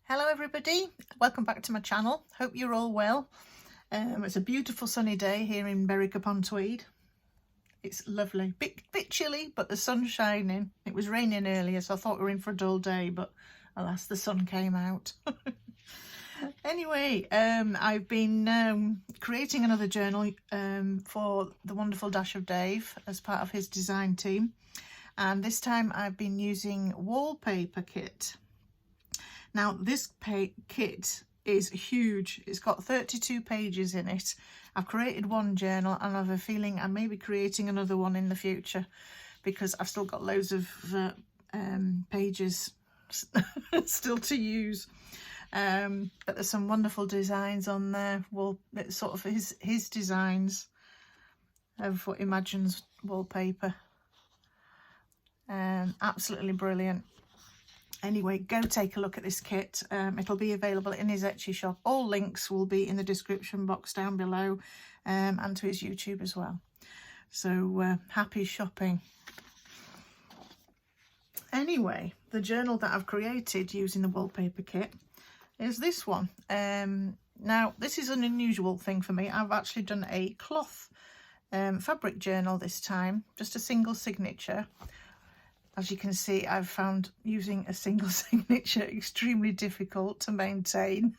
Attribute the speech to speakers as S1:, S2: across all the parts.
S1: Hello everybody, welcome back to my channel. Hope you're all well. It's a beautiful sunny day here in Berwick-upon-Tweed. It's lovely, bit chilly, but the sun's shining. It was raining earlier, so I thought we were in for a dull day, but alas, the sun came out. Anyway, I've been creating another journal for the wonderful Dash of Dave as part of his design team, and this time I've been using wallpaper kit. Now this kit is huge. It's got 32 pages in it. I've created one journal and I have a feeling I may be creating another one in the future because I've still got loads of pages still to use. But there's some wonderful designs on there. Well, it's sort of his designs of what imagines wallpaper. Absolutely brilliant. Anyway, go take a look at this kit. It'll be available in his Etsy shop. All links will be in the description box down below, and to his YouTube as well. So happy shopping. Anyway, the journal that I've created using the wallpaper kit is this one. Now, this is an unusual thing for me. I've actually done a cloth fabric journal this time, just a single signature. As you can see, I've found using a single signature extremely difficult to maintain.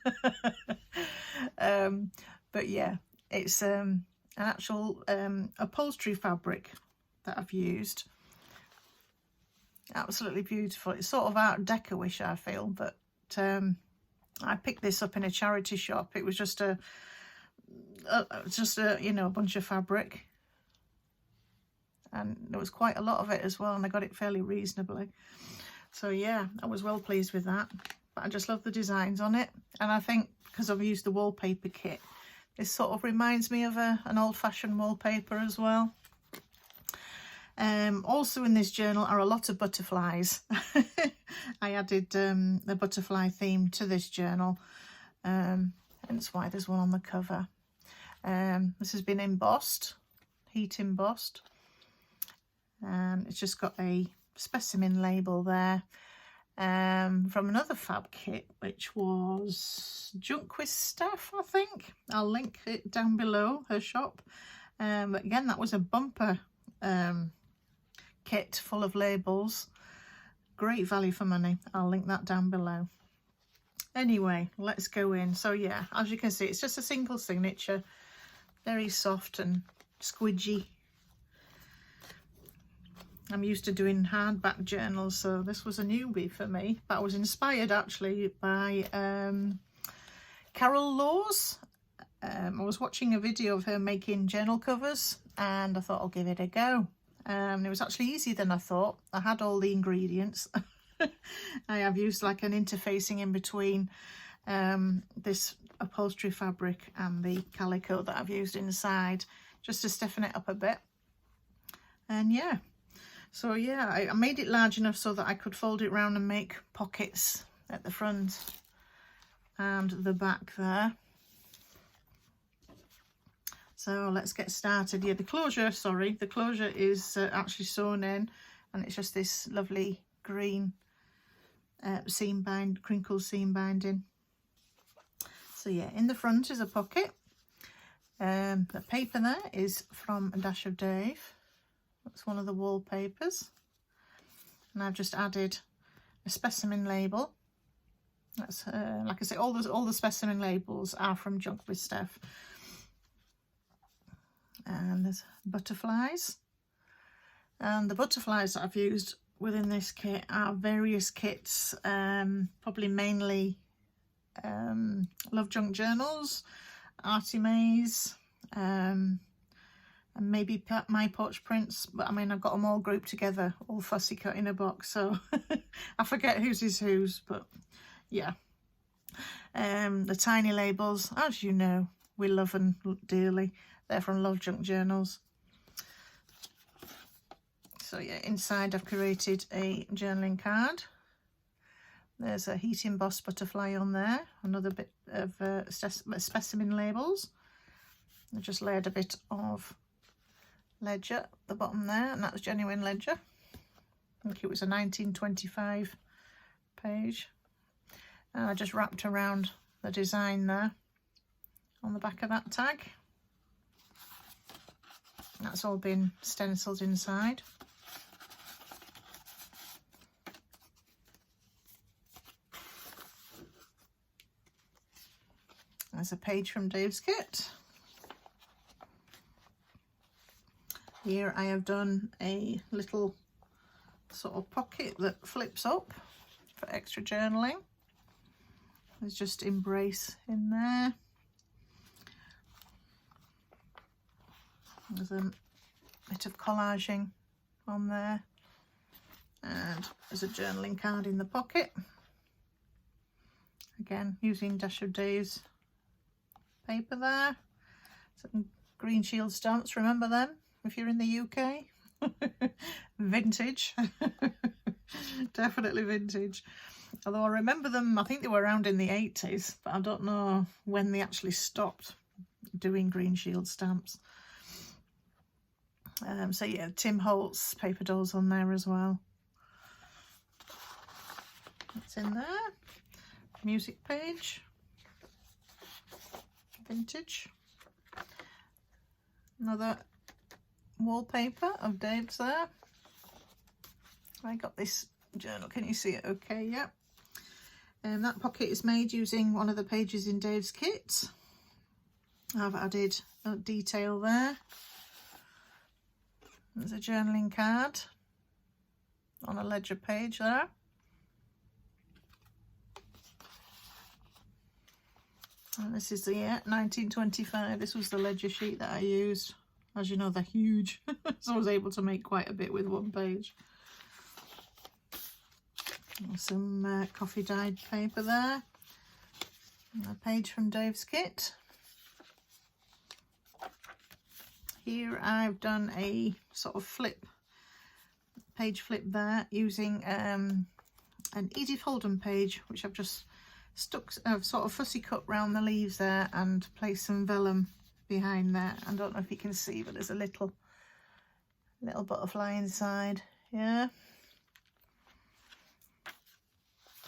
S1: But yeah, it's an actual upholstery fabric that I've used. Absolutely beautiful. It's sort of Art Deco-ish, I feel, but I picked this up in a charity shop. It was just a you know, a bunch of fabric. And there was quite a lot of it as well, and I got it fairly reasonably. So yeah, I was well pleased with that. But I just love the designs on it, and I think because I've used the wallpaper kit, this sort of reminds me of an old-fashioned wallpaper as well. Also in this journal are a lot of butterflies. I added the butterfly theme to this journal, hence why there's one on the cover. This has been embossed, heat embossed. It's just got a specimen label there from another fab kit, which was JunkwithSteph, I think. I'll link it down below, her shop. But again, that was a bumper kit full of labels. Great value for money. I'll link that down below. Anyway, let's go in. So yeah, as you can see, it's just a single signature, very soft and squidgy. I'm used to doing hardback journals, so this was a newbie for me. But I was inspired actually by Carol Laws. I was watching a video of her making journal covers, and I thought I'll give it a go. It was actually easier than I thought. I had all the ingredients. I have used like an interfacing in between this upholstery fabric and the calico that I've used inside, just to stiffen it up a bit. And yeah. So yeah, I made it large enough so that I could fold it round and make pockets at the front and the back there. So let's get started. Yeah, the closure is actually sewn in, and it's just this lovely green crinkle seam binding. So yeah, in the front is a pocket. The paper there is from a Dash of Dave. That's one of the wallpapers, and I've just added a specimen label. That's like I say, all the specimen labels are from JunkwithSteph. And there's butterflies, and the butterflies that I've used within this kit are various kits, probably mainly LoveJunkJournals, ArtyMaze, and maybe My Porch Prints, but I mean, I've got them all grouped together, all fussy cut in a box, so I forget whose is whose, but yeah. The tiny labels, as you know, we love them dearly. They're from LoveJunkJournals. So yeah, inside I've created a journaling card. There's a heat embossed butterfly on there, another bit of specimen labels. I just layered a bit of ledger at the bottom there, and that's genuine ledger. I think it was a 1925 page. And I just wrapped around the design there on the back of that tag. That's all been stenciled inside. There's a page from Dave's kit. Here I have done a little sort of pocket that flips up for extra journaling. There's just embrace in there. There's a bit of collaging on there. And there's a journaling card in the pocket. Again, using Dash of Dave's paper there. Some green shield stamps, remember them if you're in the UK? Vintage. Definitely vintage. Although I remember them, I think they were around in the 80s, but I don't know when they actually stopped doing green shield stamps. So yeah, Tim Holtz paper dolls on there as well. It's in there. Music page. Vintage. Another wallpaper of Dave's there. I got this journal, can you see it okay? Yep. And that pocket is made using one of the pages in Dave's kit. I've added a detail there. There's a journaling card on a ledger page there. And this is the year 1925. This was the ledger sheet that I used. As you know, they're huge, so I was able to make quite a bit with one page. Some coffee dyed paper there. And a page from Dave's kit. Here I've done a sort of page flip there using an Edith Holden page, which I've just I've sort of fussy cut round the leaves there and placed some vellum behind there. I don't know if you can see, but there's a little butterfly inside. Yeah.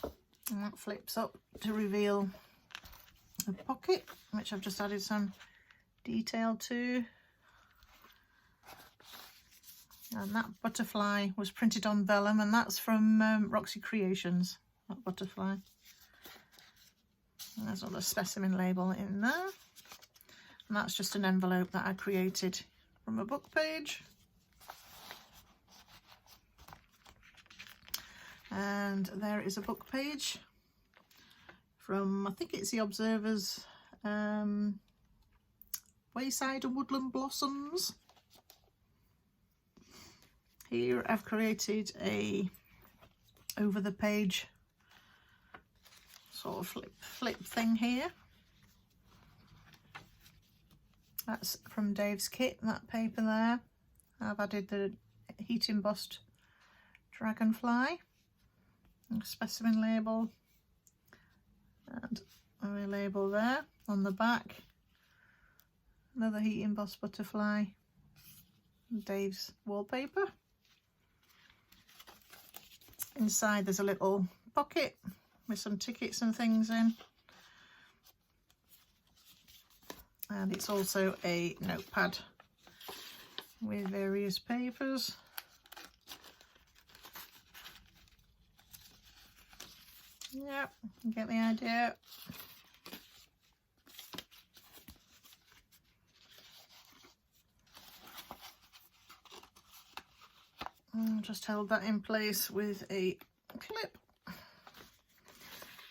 S1: And that flips up to reveal a pocket, which I've just added some detail to. And that butterfly was printed on vellum, and that's from RoxyCreations, that butterfly. And there's another Specimen label in there. And that's just an envelope that I created from a book page. And there is a book page from, I think it's the Observer's Wayside and Woodland Blossoms. Here I've created a over the page sort of flip thing here. That's from Dave's kit, that paper there. I've added the heat embossed dragonfly, a Specimen label, and a label there on the back. Another heat embossed butterfly, Dave's wallpaper. Inside there's a little pocket with some tickets and things in. And it's also a notepad with various papers. Yep, you get the idea. I'll just hold that in place with a clip.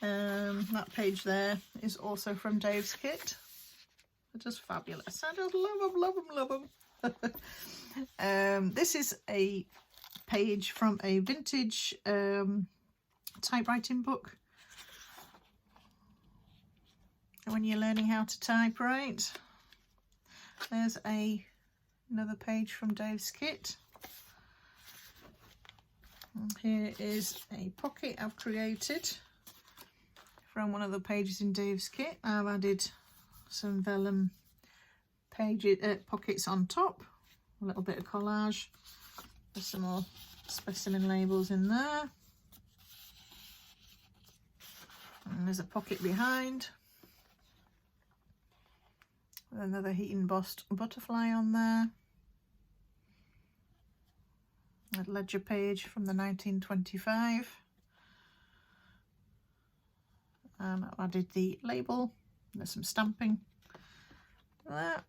S1: That page there is also from Dave's kit. They're just fabulous. I just love them. This is a page from a vintage typewriting book. When you're learning how to typewrite, there's another page from Dave's kit. And here is a pocket I've created from one of the pages in Dave's kit. I've added some vellum pockets on top, a little bit of collage. There's some more Specimen labels in there. And there's a pocket behind. Another heat embossed butterfly on there. A ledger page from the 1925. And I've added the label. There's some stamping there.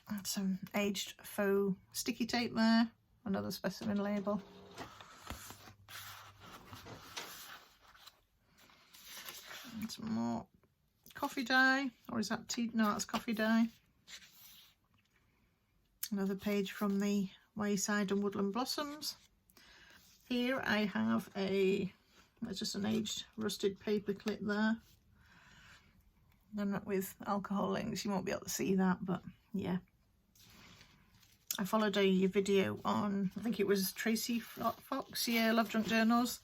S1: And some aged faux sticky tape there. Another specimen label. And some more coffee dye, or is that tea? No, that's coffee dye. Another page from the Wayside and Woodland Blossoms. Here I have there's just an aged rusted paper clip there. Done that with alcohol links. You won't be able to see that, but yeah. I followed a video on, I think it was Tracy Fox, yeah, LoveJunkJournals,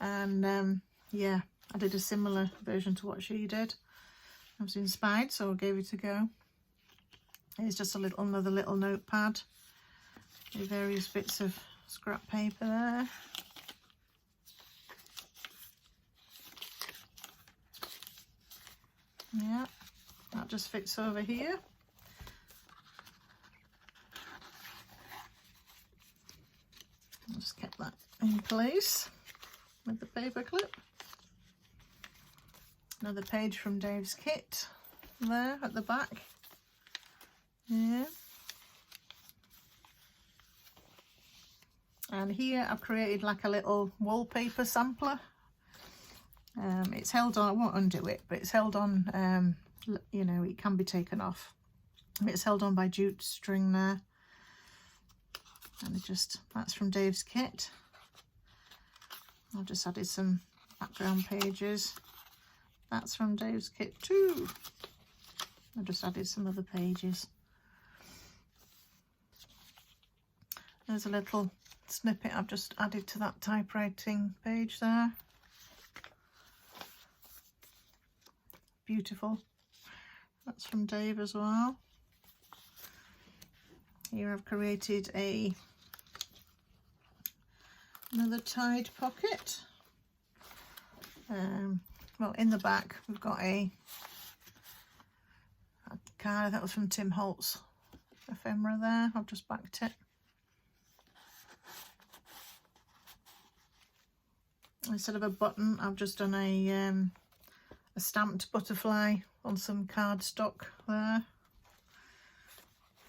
S1: and yeah, I did a similar version to what she did. I was inspired, so I gave it a go. Here's just another little notepad with various bits of scrap paper there. Yeah, that just fits over here. I'll just keep that in place with the paper clip. Another page from Dave's kit there at the back. Yeah. And here I've created like a little wallpaper sampler. It's held on, I won't undo it, but it's held on, you know, it can be taken off. It's held on by jute string there. And that's from Dave's kit. I've just added some background pages. That's from Dave's kit too. I've just added some other pages. There's a little snippet I've just added to that typewriting page there. Beautiful. That's from Dave as well. Here I've created another tied pocket. Well, in the back we've got a card that was from Tim Holt's ephemera there. I've just backed it. Instead of a button, I've just done a stamped butterfly on some cardstock there.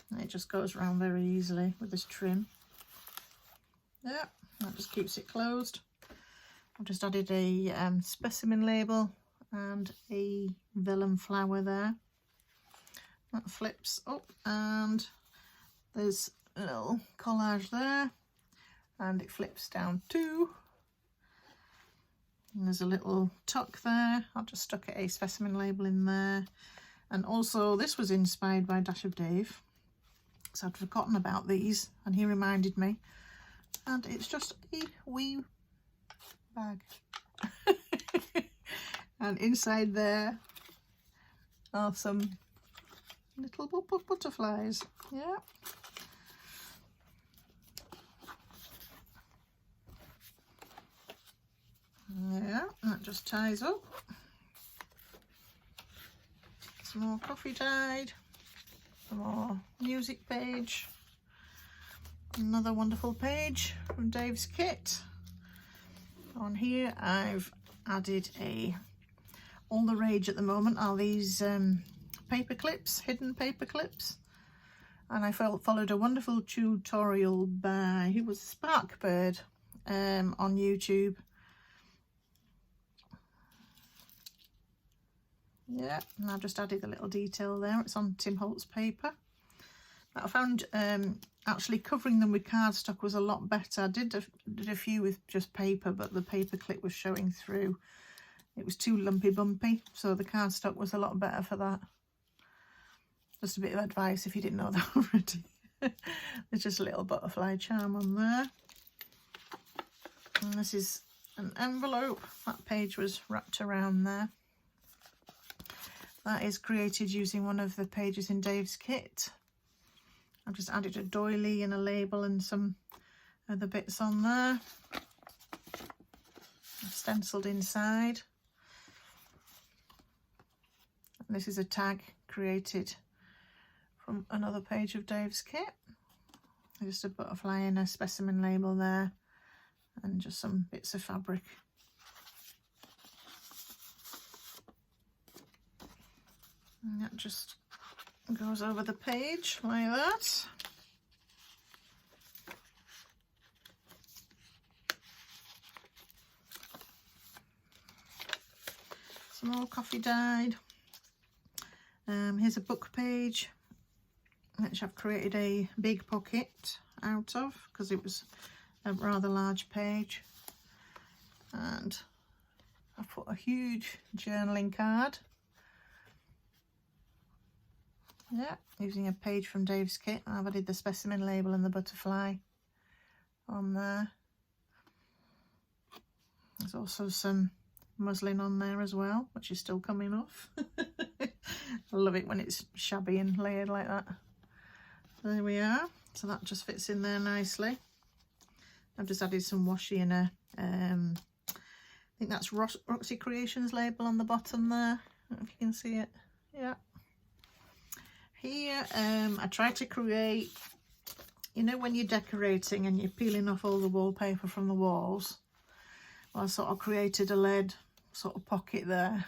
S1: And it just goes around very easily with this trim. Yeah, that just keeps it closed. I've just added a specimen label and a vellum flower there. That flips up and there's a little collage there and it flips down too. And there's a little tuck there. I've just stuck a specimen label in there. And also this was inspired by Dash of Dave. So I'd forgotten about these and he reminded me. And it's just a wee bag. And inside there are some little butterflies. Yeah. Yeah, that just ties up. Some more coffee dyed. Some more music page. Another wonderful page from Dave's kit. On here I've added all the rage at the moment are these paper clips, hidden paper clips. And I followed a wonderful tutorial by, who was Sparkbird, on YouTube. Yeah, and I've just added a little detail there. It's on Tim Holt's paper. But I found actually covering them with cardstock was a lot better. I did a few with just paper, but the paper clip was showing through. It was too lumpy bumpy, so the cardstock was a lot better for that. Just a bit of advice if you didn't know that already. There's just a little butterfly charm on there. And this is an envelope. That page was wrapped around there. That is created using one of the pages in Dave's kit. I've just added a doily and a label and some other bits on there. Stenciled inside. This is a tag created from another page of Dave's kit. Just a butterfly and a specimen label there, and just some bits of fabric. And that just goes over the page like that. Some more coffee dyed. Here's a book page, which I've created a big pocket out of because it was a rather large page. And I've put a huge journaling card. Yeah, using a page from Dave's kit. I've added the specimen label and the butterfly on there. There's also some muslin on there as well, which is still coming off. I love it when it's shabby and layered like that. There we are. So that just fits in there nicely. I've just added some washi and a, I think that's RoxyCreations label on the bottom there. I don't know if you can see it. Yeah. Here, I try to create, you know, when you're decorating and you're peeling off all the wallpaper from the walls. Well, I sort of created a lead sort of pocket there.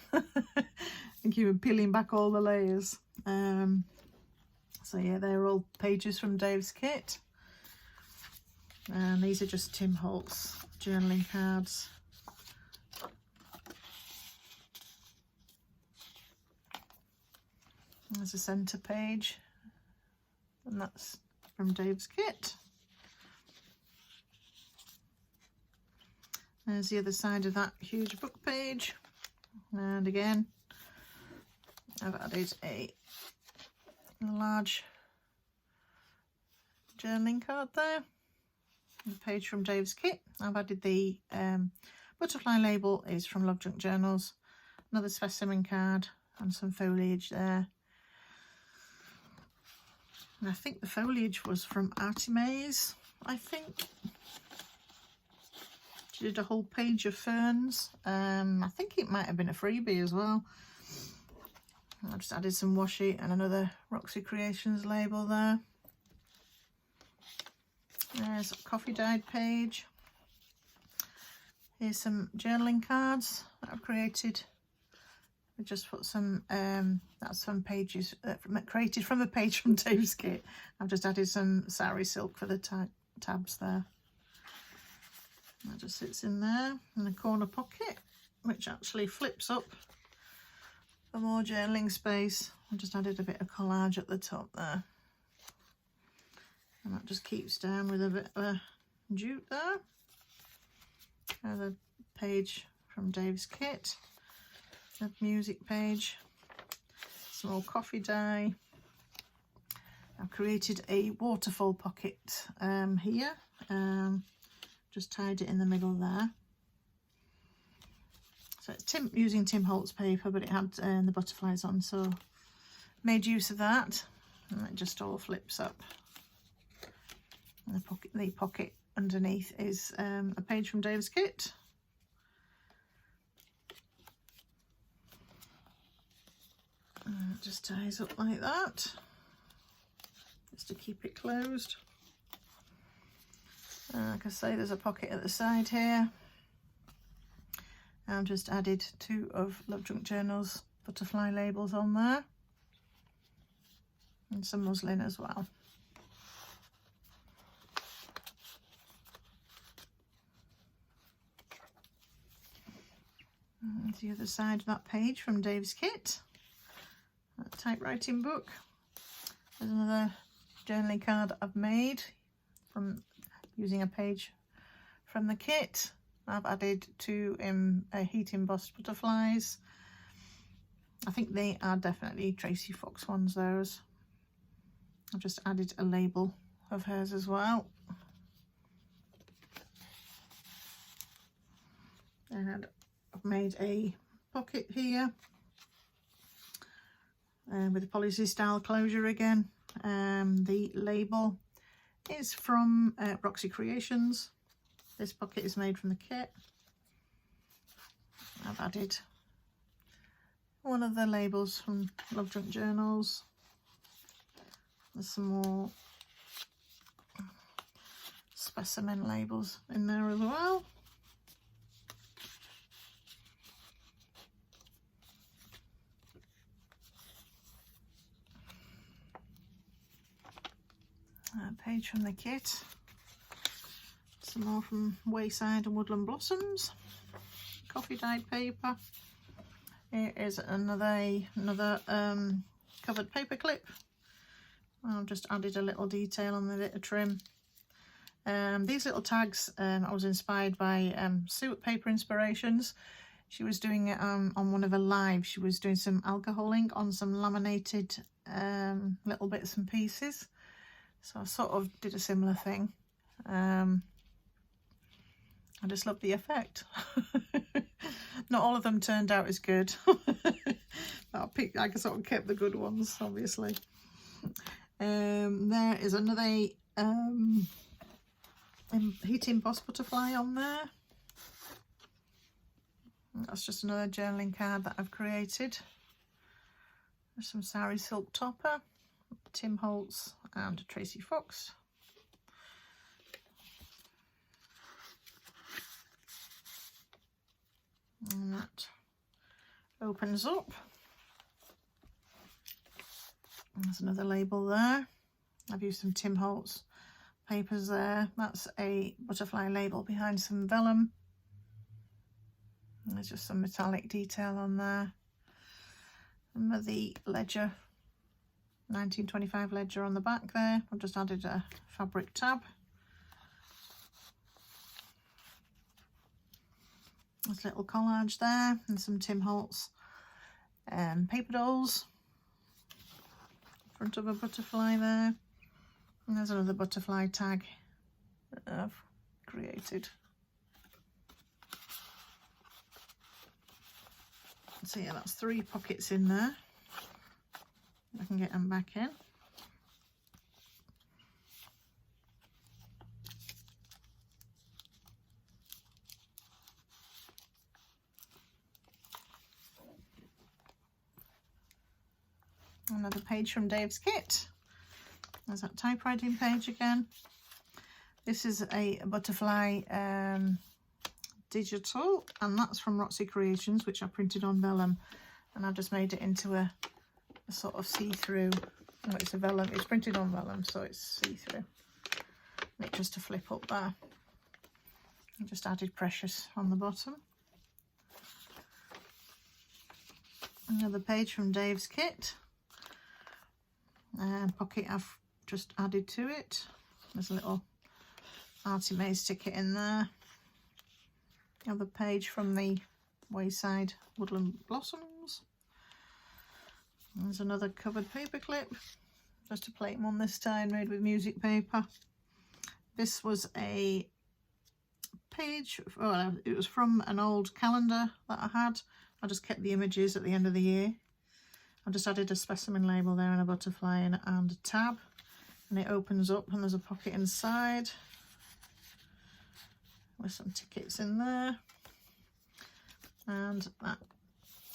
S1: And you were peeling back all the layers. So yeah, they're all pages from Dave's kit. And these are just Tim Holtz journaling cards. There's a centre page, and that's from Dave's kit. There's the other side of that huge book page, and again I've added a large journaling card there. The page from Dave's kit. I've added the butterfly label is from LoveJunkJournals, another specimen card and some foliage there. And I think the foliage was from ArtyMaze, I think. She did a whole page of ferns. I think it might have been a freebie as well. I just added some washi and another RoxyCreations label there. There's a coffee dyed page. Here's some journaling cards that I've created. I just put some, that's some pages created from a page from Dave's kit. I've just added some sari silk for the tabs there. That just sits in there in the corner pocket, which actually flips up for more journaling space. I just added a bit of collage at the top there. And that just keeps down with a bit of a jute there. Another page from Dave's kit. A music page. Some more coffee dye. I've created a waterfall pocket here. Just tied it in the middle there. So it's using Tim Holtz paper, but it had the butterflies on, so made use of that. And it just all flips up. And the pocket underneath is a page from Dave's kit. And it just ties up like that, just to keep it closed. Like I say, there's a pocket at the side here. I've just added 2 of LoveJunkJournals butterfly labels on there. And some muslin as well. And the other side of that page from Dave's kit. That typewriting book. There's another journaling card I've made from using a page from the kit. I've added 2 heat embossed butterflies. I think they are definitely Tracy Fox ones, those. I've just added a label of hers as well. And I've made a pocket here with a policy style closure again. The label is from RoxyCreations. This pocket is made from the kit. I've added one of the labels from LoveJunkJournals. There's some more Specimen labels in there as well. A page from the kit. Some more from Wayside and Woodland Blossoms. Coffee dyed paper. Here is another covered paper clip. I've just added a little detail on the bit of trim. These little tags, I was inspired by Sue at Paper Inspirations. She was doing it on one of her lives. She was doing some alcoholing on some laminated little bits and pieces. So I sort of did a similar thing. I just love the effect. Not all of them turned out as good. I sort of kept the good ones, obviously. There is another heat embossed butterfly on there. That's just another journaling card that I've created. There's some Sari silk topper, Tim Holtz and Tracy Fox. And that opens up. There's another label there. I've used some Tim Holtz papers there. That's a butterfly label behind some vellum. And there's just some metallic detail on there. And the ledger, 1925 ledger on the back there. I've just added a fabric tab. There's a little collage there and some Tim Holtz paper dolls. Front of a butterfly there. And there's another butterfly tag that I've created. So yeah, that's 3 pockets in there. I can get them back in. Another page from Dave's kit. There's that typewriting page again. This is a butterfly digital, and that's from RoxyCreations, which I printed on vellum, and I've just made it into a sort of see-through. Oh, it's a vellum. It's printed on vellum, so it's see-through. And it's just a flip up there. I just added Precious on the bottom. Another page from Dave's kit. Pocket I've just added to it. There's a little ArtyMaze ticket in there. Another page from the Wayside Woodland Blossoms. There's another covered paper clip, just a plate one this time, made with music paper. This was a page, well, it was from an old calendar that I had. I just kept the images at the end of the year. I just added a specimen label there and a butterfly and a tab, and it opens up and there's a pocket inside with some tickets in there, and that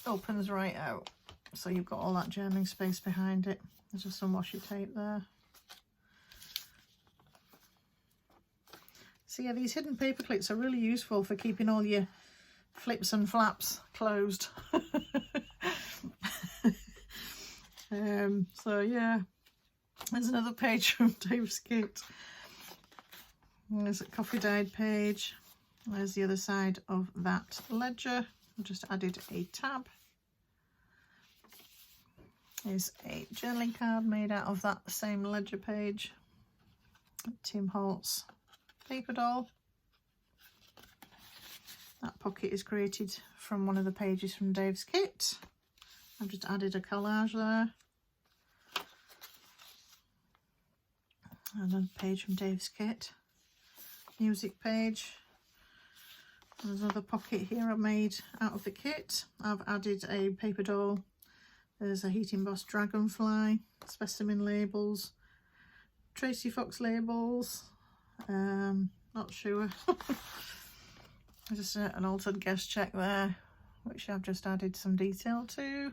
S1: opens right out, so you've got all that journaling space behind it. There's just some washi tape there. So yeah, these hidden paper clips are really useful for keeping all your flips and flaps closed. So yeah, there's another page from Dave's kit. There's a coffee dyed page. There's the other side of that ledger. I've just added a tab. There's a journaling card made out of that same ledger page. Tim Holtz paper doll. That pocket is created from one of the pages from Dave's kit. I've just added a collage there. Another page from Dave's kit. Music page. There's another pocket here I made out of the kit. I've added a paper doll. There's a heat embossed dragonfly, specimen labels, Tracy Fox labels. Not sure. Just an altered guest check there. which I've just added some detail to.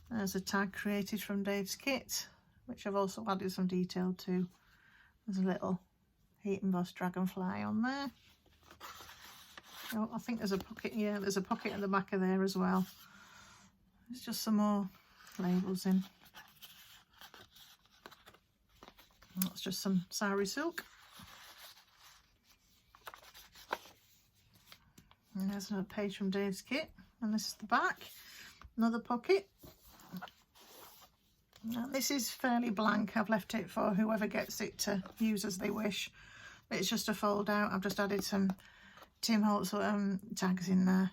S1: There's a tag created from Dave's kit, which I've also added some detail to. There's a little heat embossed dragonfly on there. Oh, I think there's a pocket, yeah, there's a pocket at the back of there as well. There's just some more labels in. That's just some sari silk. And there's another page from Dave's kit, and this is the back. Another pocket. Now, this is fairly blank. I've left it for whoever gets it to use as they wish. But it's just a fold out. I've just added some Tim Holtz tags in there.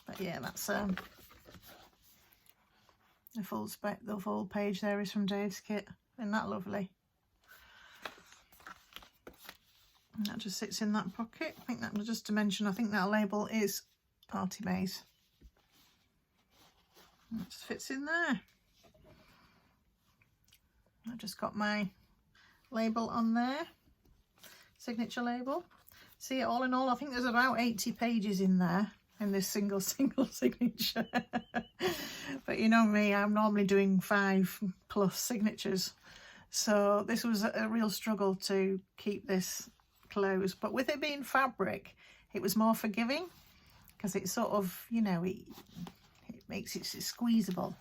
S1: But yeah, that's the full page there is from Dave's kit. Isn't that lovely? And that just sits in that pocket. I think that was just to mention, I think that label is ArtyMaze. That just fits in there. I've just got my label on there, signature label. See, all in all, I think there's about 80 pages in there in this single signature. But you know me, I'm normally doing 5+ signatures. So this was a real struggle to keep this closed. But with it being fabric, it was more forgiving because it's sort of, you know, it makes it squeezable.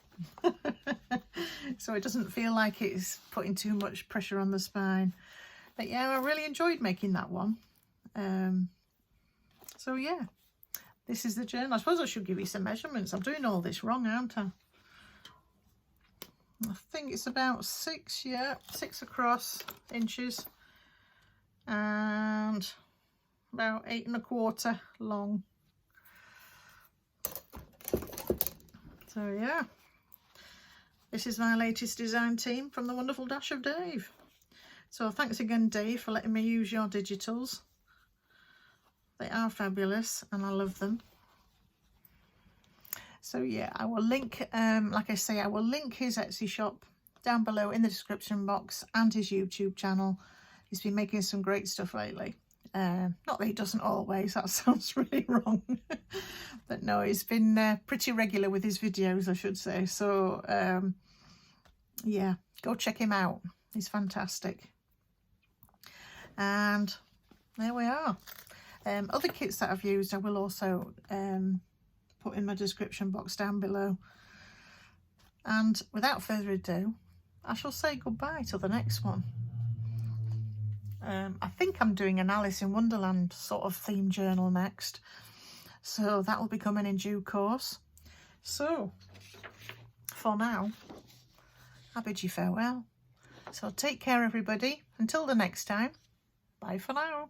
S1: So it doesn't feel like it's putting too much pressure on the spine. But yeah, I really enjoyed making that one. So yeah, this is the journal. I suppose I should give you some measurements. I'm doing all this wrong, aren't I? I think it's about 6, yeah, 6 across inches and about 8 1/4 long. So yeah, this is my latest design team from the wonderful Dash of Dave. So thanks again, Dave, for letting me use your digitals. They are fabulous and I love them. So yeah, I will link, like I say, I will link his Etsy shop down below in the description box and his YouTube channel. He's been making some great stuff lately. Not that he doesn't always, that sounds really wrong. But no, he's been pretty regular with his videos, I should say. So yeah, go check him out. He's fantastic. And there we are. Other kits that I've used I will also put in my description box down below. And without further ado, I shall say goodbye till the next one. I think I'm doing an Alice in Wonderland sort of theme journal next, so that will be coming in due course. So for now, I bid you farewell. So take care, everybody. Until the next time, bye for now.